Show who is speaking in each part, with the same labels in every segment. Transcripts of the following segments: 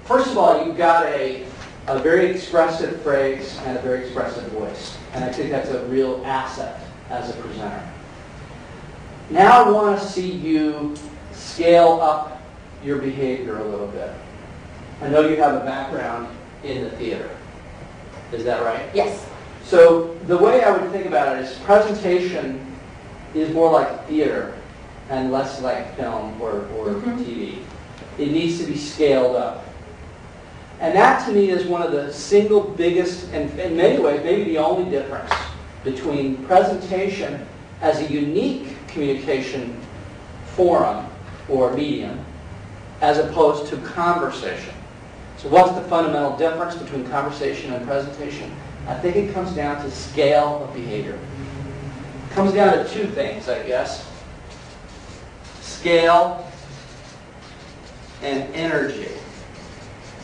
Speaker 1: first of all, you've got a very expressive phrase and a very expressive voice. And I think that's a real asset as a presenter. Now I want to see you scale up your behavior a little bit. I know you have a background in the theater. Is that right?
Speaker 2: Yes.
Speaker 1: So the way I would think about it is presentation is more like theater and less like film or TV. It needs to be scaled up. And that to me is one of the single biggest, and in many ways maybe the only difference between presentation as a unique communication forum or medium as opposed to conversation. So what's the fundamental difference between conversation and presentation? I think it comes down to scale of behavior. It comes down to two things, I guess. Scale and energy.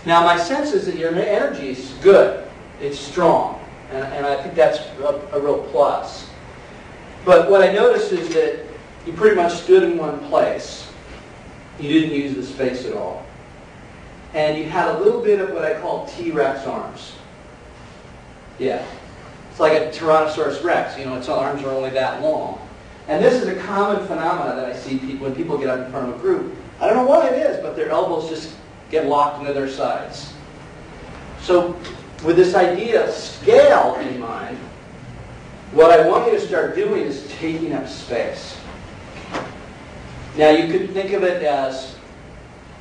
Speaker 1: Now my sense is that your energy is good. It's strong. And I think that's a real plus. But what I noticed is that you pretty much stood in one place. You didn't use the space at all. And you had a little bit of what I call T-Rex arms. Yeah. It's like a Tyrannosaurus Rex. You know, its arms are only that long. And this is a common phenomenon that I see people when people get up in front of a group. I don't know what it is, but their elbows just get locked into their sides. So with this idea of scale in mind, what I want you to start doing is taking up space. Now you could think of it as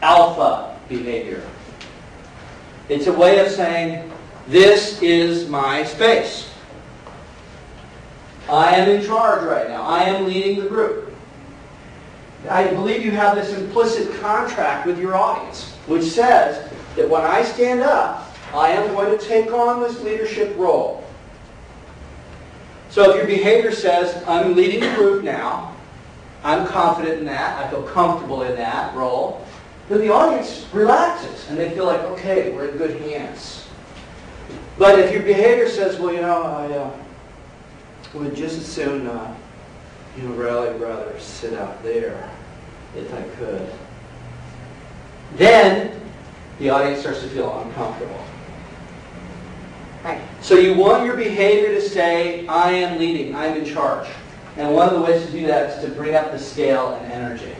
Speaker 1: alpha behavior. It's a way of saying, this is my space. I am in charge right now. I am leading the group. I believe you have this implicit contract with your audience, which says that when I stand up, I am going to take on this leadership role. So if your behavior says, I'm leading the group now, I'm confident in that, I feel comfortable in that role, then the audience relaxes and they feel like, okay, we're in good hands. But if your behavior says, well, you know, I would just as soon, really rather sit out there if I could, then the audience starts to feel uncomfortable.
Speaker 2: Right.
Speaker 1: So you want your behavior to say, I am leading, I am in charge. And one of the ways to do that is to bring up the scale and energy.